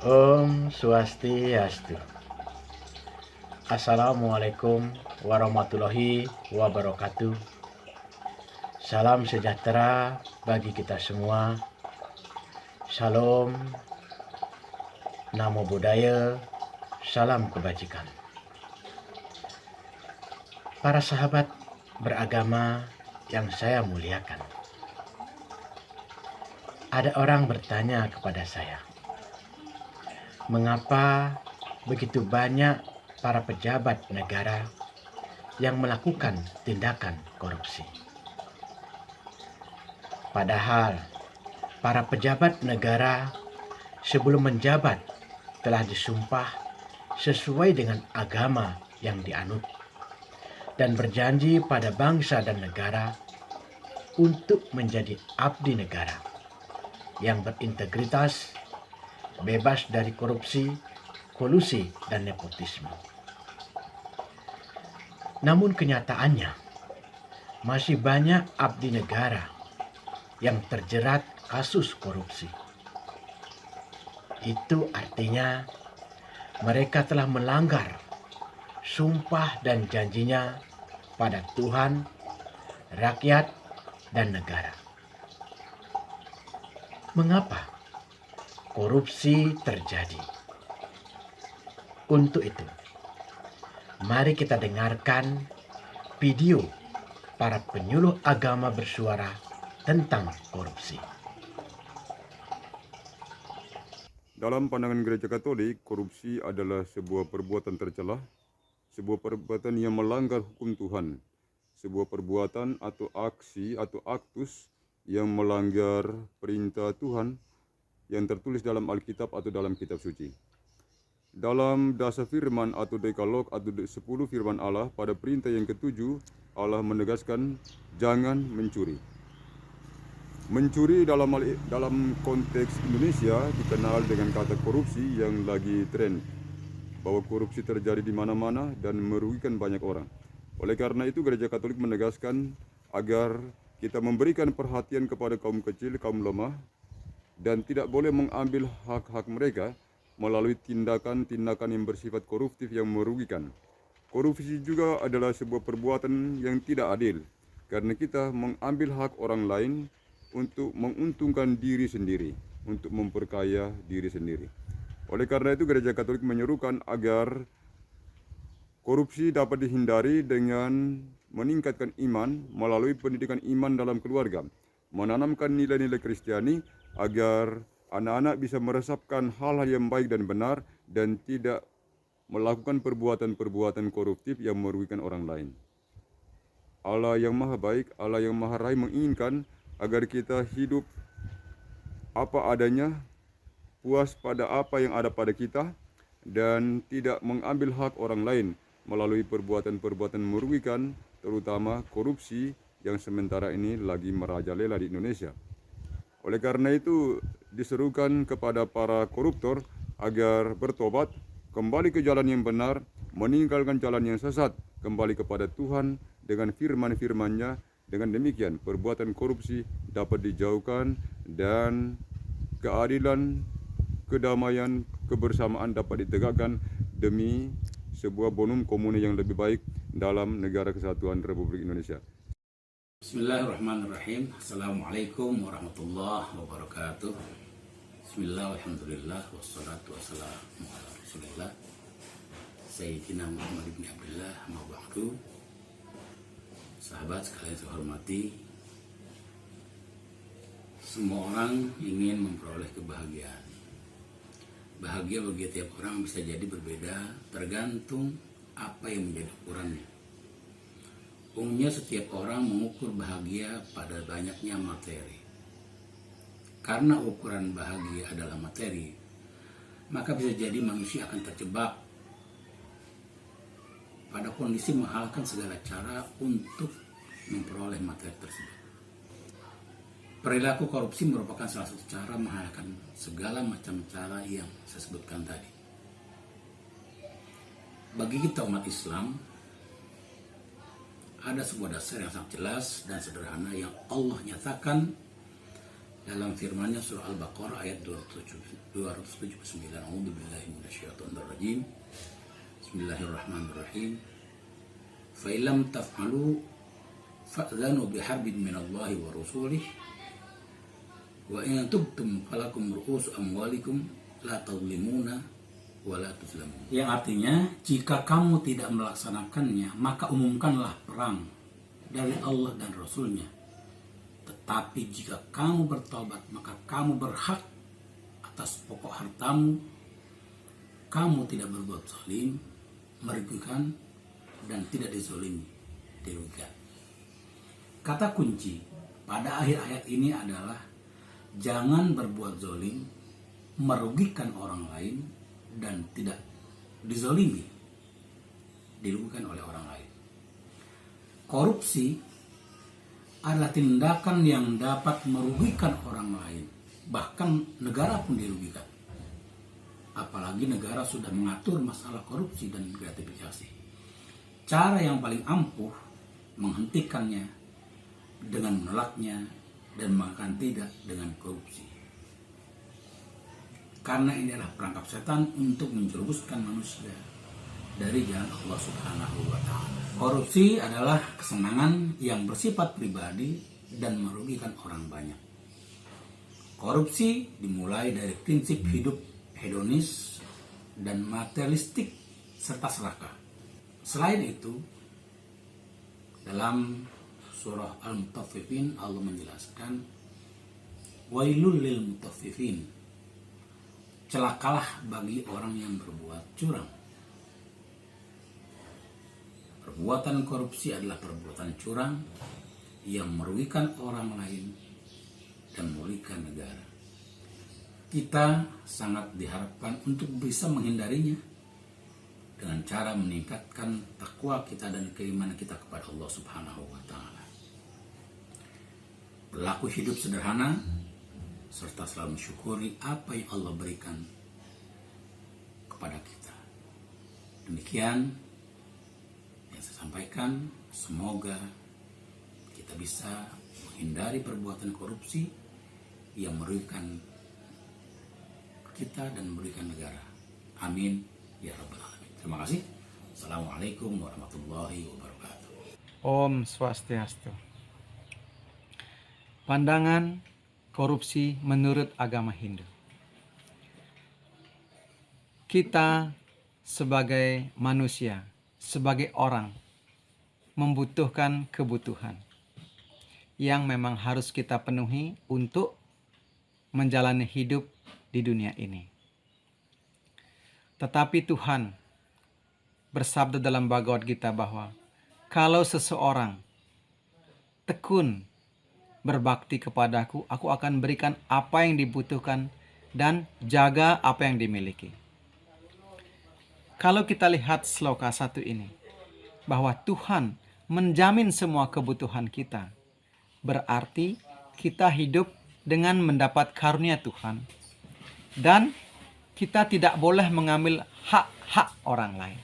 Om Swastiastu. Assalamualaikum warahmatullahi wabarakatuh. Salam sejahtera bagi kita semua. Shalom, namo buddhaya, salam kebajikan. Para sahabat beragama yang saya muliakan. Ada orang bertanya kepada saya, mengapa begitu banyak para pejabat negara yang melakukan tindakan korupsi? Padahal para pejabat negara sebelum menjabat telah disumpah sesuai dengan agama yang dianut dan berjanji pada bangsa dan negara untuk menjadi abdi negara yang berintegritas, bebas dari korupsi, kolusi, dan nepotisme. Namun kenyataannya masih banyak abdi negara yang terjerat kasus korupsi. Itu artinya mereka telah melanggar sumpah dan janjinya pada Tuhan, rakyat, dan negara. Mengapa korupsi terjadi? Untuk itu, mari kita dengarkan video para penyuluh agama bersuara tentang korupsi. Dalam pandangan Gereja Katolik, korupsi adalah sebuah perbuatan tercela, sebuah perbuatan yang melanggar hukum Tuhan, sebuah perbuatan atau aksi atau aktus yang melanggar perintah Tuhan yang tertulis dalam Alkitab atau dalam kitab suci. Dalam dasar firman atau dekalog atau 10 firman Allah pada perintah yang ke-7, Allah menegaskan jangan mencuri. Mencuri dalam konteks Indonesia dikenal dengan kata korupsi yang lagi tren. Bahwa korupsi terjadi di mana-mana dan merugikan banyak orang. Oleh karena itu Gereja Katolik menegaskan agar kita memberikan perhatian kepada kaum kecil, kaum lemah, dan tidak boleh mengambil hak-hak mereka melalui tindakan-tindakan yang bersifat koruptif yang merugikan. Korupsi juga adalah sebuah perbuatan yang tidak adil, karena kita mengambil hak orang lain untuk menguntungkan diri sendiri, untuk memperkaya diri sendiri. Oleh karena itu Gereja Katolik menyerukan agar korupsi dapat dihindari dengan meningkatkan iman melalui pendidikan iman dalam keluarga, menanamkan nilai-nilai Kristiani agar anak-anak bisa meresapkan hal-hal yang baik dan benar dan tidak melakukan perbuatan-perbuatan koruptif yang merugikan orang lain. Allah yang Maha Baik, Allah yang Maha Rahim menginginkan agar kita hidup apa adanya, puas pada apa yang ada pada kita, dan tidak mengambil hak orang lain melalui perbuatan-perbuatan merugikan, terutama korupsi yang sementara ini lagi merajalela di Indonesia. Oleh karena itu, diserukan kepada para koruptor agar bertobat, kembali ke jalan yang benar, meninggalkan jalan yang sesat, kembali kepada Tuhan dengan firman-firman-Nya. Dengan demikian, perbuatan korupsi dapat dijauhkan dan keadilan, kedamaian, kebersamaan dapat ditegakkan demi sebuah bonum komune yang lebih baik dalam negara kesatuan Republik Indonesia. Bismillahirrahmanirrahim. Assalamualaikum warahmatullahi wabarakatuh. Bismillah, alhamdulillah, wassalatu wassalamu ala rasulillah Sayyidina Muhammad ibn Abdullah, ma ba'du. Sahabat sekalian saya hormati, semua orang ingin memperoleh kebahagiaan. Bahagia bagi tiap orang bisa jadi berbeda tergantung apa yang menjadi ukurannya. Umumnya setiap orang mengukur bahagia pada banyaknya materi. Karena ukuran bahagia adalah materi, maka bisa jadi manusia akan terjebak pada kondisi menghalalkan segala cara untuk memperoleh materi tersebut. Perilaku korupsi merupakan salah satu cara menghalalkan segala macam cara yang saya sebutkan tadi. Bagi kita umat Islam, ada sebuah dasar yang sangat jelas dan sederhana yang Allah nyatakan dalam firman-Nya surah Al-Baqarah ayat 279. A'udzubillahi minasyaitonirrajim. Bismillahirrahmanirrahim. Fa illam taf'alu fa'dzanu biharbin minallahi wa rasulih wa in tubtum falakum ru'usu amwalikum la tadlimuna wa la tuzlamun. Yang artinya, jika kamu tidak melaksanakannya, maka umumkanlah perang dari Allah dan Rasul-Nya. Tetapi jika kamu bertobat, maka kamu berhak atas pokok hartamu. Kamu tidak berbuat zalim, merugikan, dan tidak dizalimi, dirugikan. Kata kunci pada akhir ayat ini adalah jangan berbuat zalim, merugikan orang lain, dan tidak dizalimi, dirugikan oleh orang lain. Korupsi adalah tindakan yang dapat merugikan orang lain, bahkan negara pun dirugikan. Apalagi negara sudah mengatur masalah korupsi dan gratifikasi. Cara yang paling ampuh menghentikannya dengan menolaknya dan mengatakan tidak dengan korupsi. Karena ini adalah perangkap setan untuk menjerumuskan manusia dari jalan Allah Subhanahu wa Ta'ala. Korupsi adalah kesenangan yang bersifat pribadi dan merugikan orang banyak. Korupsi dimulai dari prinsip hidup hedonis dan materialistik serta serakah. Selain itu, dalam surah Al-Mutaffifin Allah menjelaskan, wailul lil mutaffifin, celakalah bagi orang yang berbuat curang. Perbuatan korupsi adalah perbuatan curang yang merugikan orang lain dan merugikan negara. Kita sangat diharapkan untuk bisa menghindarinya dengan cara meningkatkan takwa kita dan keimanan kita kepada Allah Subhanahu wa Ta'ala. Berlaku hidup sederhana serta selalu mensyukuri apa yang Allah berikan kepada kita. Demikian yang saya sampaikan, semoga kita bisa menghindari perbuatan korupsi yang merugikan kita dan merugikan negara. Amin ya rabbal alamin. Terima kasih. Assalamualaikum warahmatullahi wabarakatuh. Om Swastiastu. Pandangan korupsi menurut agama Hindu. Kita sebagai manusia, sebagai orang, membutuhkan kebutuhan yang memang harus kita penuhi untuk menjalani hidup di dunia ini. Tetapi Tuhan bersabda dalam Bhagavad Gita bahwa kalau seseorang tekun berbakti kepadaku, aku akan berikan apa yang dibutuhkan dan jaga apa yang dimiliki. Kalau kita lihat sloka 1 ini, bahwa Tuhan menjamin semua kebutuhan kita, berarti kita hidup dengan mendapat karunia Tuhan. Dan kita tidak boleh mengambil hak-hak orang lain.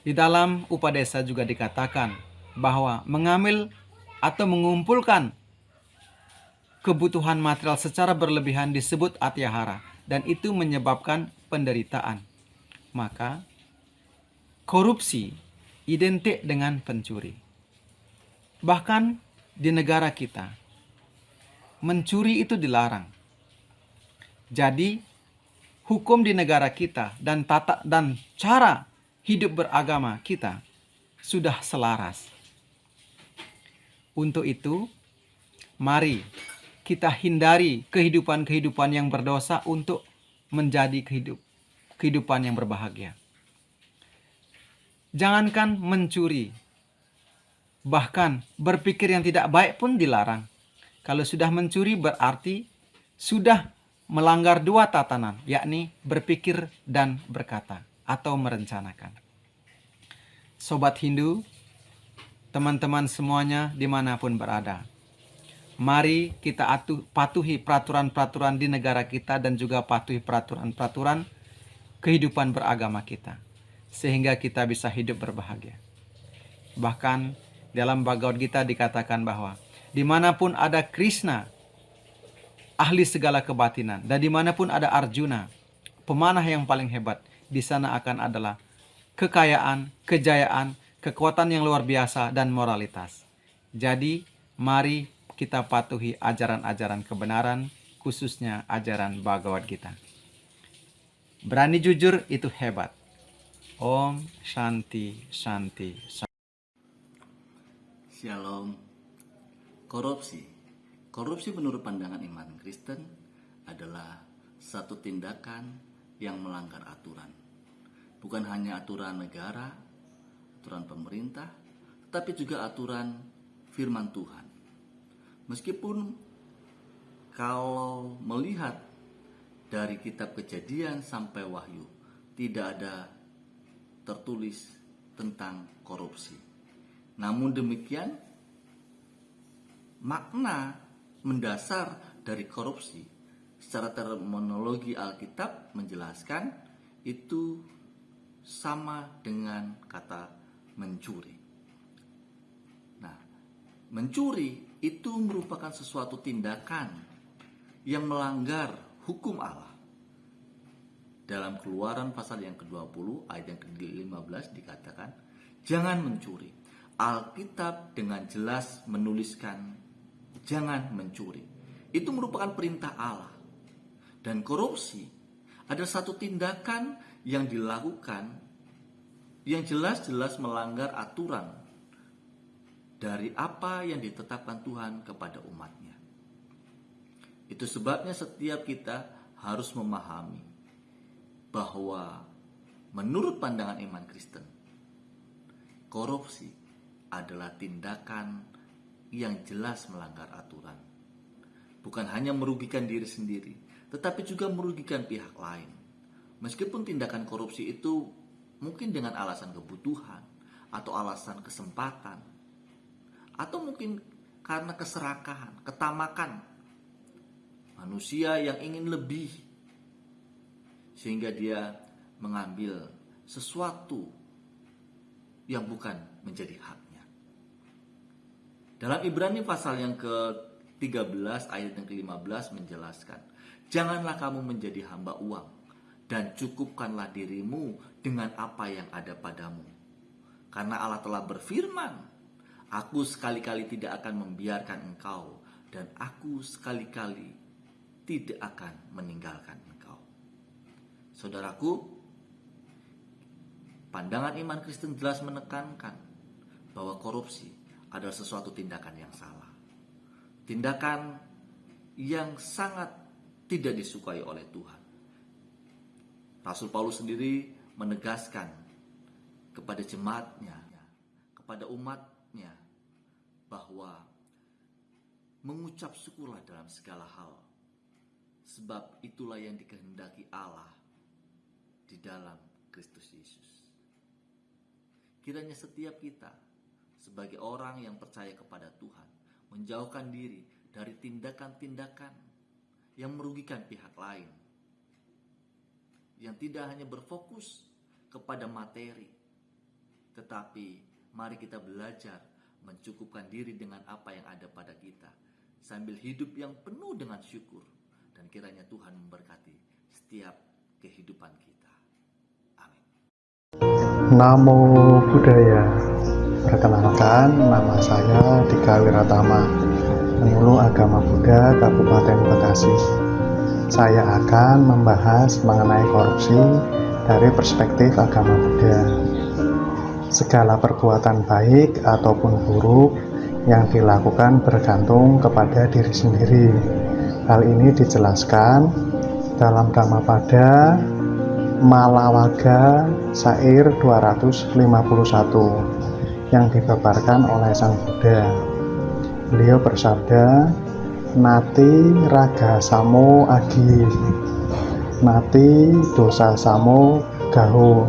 Di dalam Upadesa juga dikatakan bahwa mengambil atau mengumpulkan kebutuhan material secara berlebihan disebut atyahara, dan itu menyebabkan penderitaan. Maka korupsi identik dengan pencuri. Bahkan di negara kita, mencuri itu dilarang. Jadi, hukum di negara kita dan tata dan cara hidup beragama kita sudah selaras. Untuk itu, mari kita hindari kehidupan-kehidupan yang berdosa untuk menjadi kehidupan yang berbahagia. Jangankan mencuri, bahkan berpikir yang tidak baik pun dilarang. Kalau sudah mencuri berarti sudah melanggar 2 tatanan, yakni berpikir dan berkata atau merencanakan. Sobat Hindu, teman-teman semuanya dimanapun berada, mari kita patuhi peraturan-peraturan di negara kita dan juga patuhi peraturan-peraturan kehidupan beragama kita, sehingga kita bisa hidup berbahagia. Bahkan dalam Bhagavad Gita dikatakan bahwa dimanapun ada Krishna, ahli segala kebatinan, dan dimanapun ada Arjuna, pemanah yang paling hebat, di sana akan adalah kekayaan, kejayaan, kekuatan yang luar biasa, dan moralitas. Jadi, mari kita patuhi ajaran-ajaran kebenaran, khususnya ajaran Bhagavad Gita. Berani jujur itu hebat. Om Shanti Shanti Shanti. Shalom. Korupsi menurut pandangan iman Kristen adalah satu tindakan yang melanggar aturan. Bukan hanya aturan negara, aturan pemerintah, tetapi juga aturan firman Tuhan. Meskipun kalau melihat dari kitab Kejadian sampai Wahyu, tidak ada tertulis tentang korupsi. Namun demikian, makna mendasar dari korupsi secara terminologi Alkitab menjelaskan itu sama dengan kata mencuri. Nah, mencuri itu merupakan sesuatu tindakan yang melanggar hukum Allah. Dalam Keluaran pasal yang ke-20 ayat yang ke-15 dikatakan, jangan mencuri. Alkitab dengan jelas menuliskan jangan mencuri. Itu merupakan perintah Allah. Dan korupsi adalah satu tindakan yang dilakukan yang jelas-jelas melanggar aturan dari apa yang ditetapkan Tuhan kepada umatnya. Itu sebabnya setiap kita harus memahami bahwa menurut pandangan iman Kristen, korupsi adalah tindakan yang jelas melanggar aturan. Bukan hanya merugikan diri sendiri, tetapi juga merugikan pihak lain. Meskipun tindakan korupsi itu mungkin dengan alasan kebutuhan atau alasan kesempatan, atau mungkin karena keserakahan, ketamakan manusia yang ingin lebih, sehingga dia mengambil sesuatu yang bukan menjadi haknya. Dalam Ibrani pasal yang ke-13 ayat yang ke-15 menjelaskan, janganlah kamu menjadi hamba uang, dan cukupkanlah dirimu dengan apa yang ada padamu. Karena Allah telah berfirman, aku sekali-kali tidak akan membiarkan engkau, dan aku sekali-kali tidak akan meninggalkan engkau. Saudaraku, pandangan iman Kristen jelas menekankan bahwa korupsi adalah sesuatu tindakan yang salah. Tindakan yang sangat tidak disukai oleh Tuhan. Rasul Paulus sendiri menegaskan kepada jemaatnya, kepada umatnya, bahwa mengucap syukurlah dalam segala hal, sebab itulah yang dikehendaki Allah di dalam Kristus Yesus. Kiranya setiap kita sebagai orang yang percaya kepada Tuhan menjauhkan diri dari tindakan-tindakan yang merugikan pihak lain, yang tidak hanya berfokus kepada materi, tetapi mari kita belajar mencukupkan diri dengan apa yang ada pada kita, sambil hidup yang penuh dengan syukur, dan kiranya Tuhan memberkati setiap kehidupan kita. Amin. Namo Buddhaya. Perkenalkan, nama saya Dika Wiratama, penyuluh agama Buddha Kabupaten Bekasi. Saya akan membahas mengenai korupsi dari perspektif agama Buddha. Segala perbuatan baik ataupun buruk yang dilakukan bergantung kepada diri sendiri. Hal ini dijelaskan dalam Dhammapada Malawaga Syair 251 yang dibabarkan oleh Sang Buddha. Beliau bersabda, Nati raga samo agi, nati dosa samo gaho,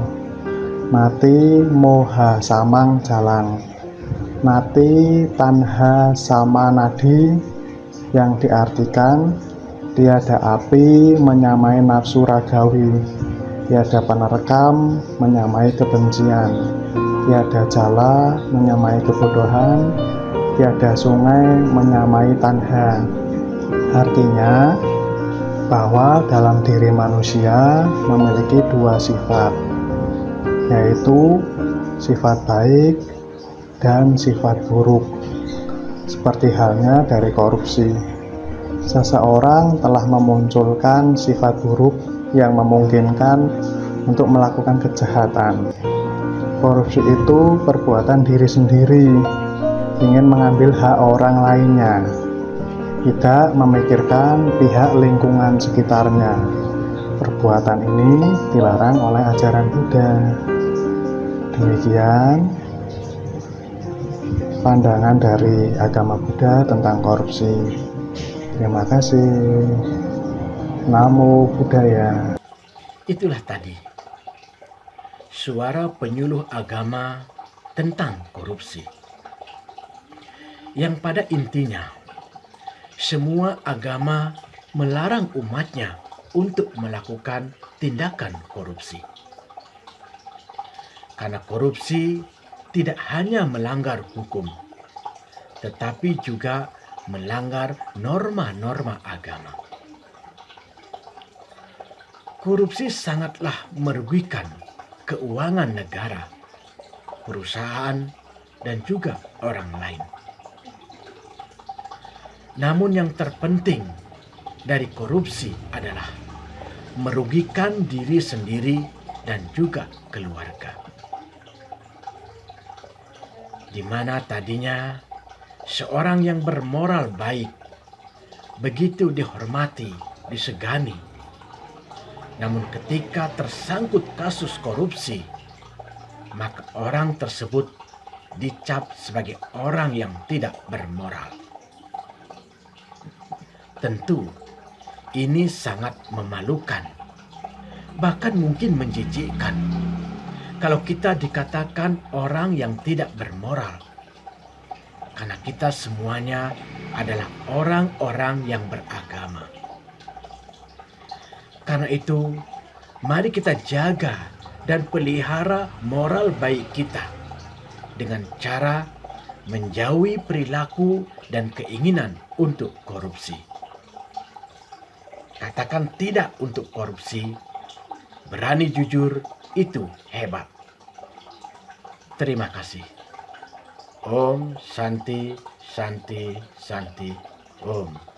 nati moha samang jalang, nati tanha sama nadi, yang diartikan tiada api menyamai nafsu ragawi, tiada penerkam menyamai kebencian, tiada jala menyamai kebodohan, tiada sungai menyamai tanha. Artinya bahwa dalam diri manusia memiliki dua sifat, yaitu sifat baik dan sifat buruk. Seperti halnya dari korupsi, seseorang telah memunculkan sifat buruk yang memungkinkan untuk melakukan kejahatan. Korupsi itu perbuatan diri sendiri, ingin mengambil hak orang lainnya, tidak memikirkan pihak lingkungan sekitarnya. Perbuatan ini dilarang oleh ajaran Buddha. Demikian pandangan dari agama Buddha tentang korupsi. Terima kasih. Namo Buddhaya. Itulah tadi suara penyuluh agama tentang korupsi, yang pada intinya semua agama melarang umatnya untuk melakukan tindakan korupsi. Karena korupsi tidak hanya melanggar hukum, tetapi juga melanggar norma-norma agama. Korupsi sangatlah merugikan keuangan negara, perusahaan, dan juga orang lain. Namun yang terpenting dari korupsi adalah merugikan diri sendiri dan juga keluarga. Di mana tadinya seorang yang bermoral baik begitu dihormati, disegani. Namun ketika tersangkut kasus korupsi, maka orang tersebut dicap sebagai orang yang tidak bermoral. Tentu ini sangat memalukan, bahkan mungkin menjijikkan kalau kita dikatakan orang yang tidak bermoral. Karena kita semuanya adalah orang-orang yang beragama. Karena itu, mari kita jaga dan pelihara moral baik kita dengan cara menjauhi perilaku dan keinginan untuk korupsi. Katakan tidak untuk korupsi, berani jujur, itu hebat. Terima kasih. Om Santi Santi Santi Om.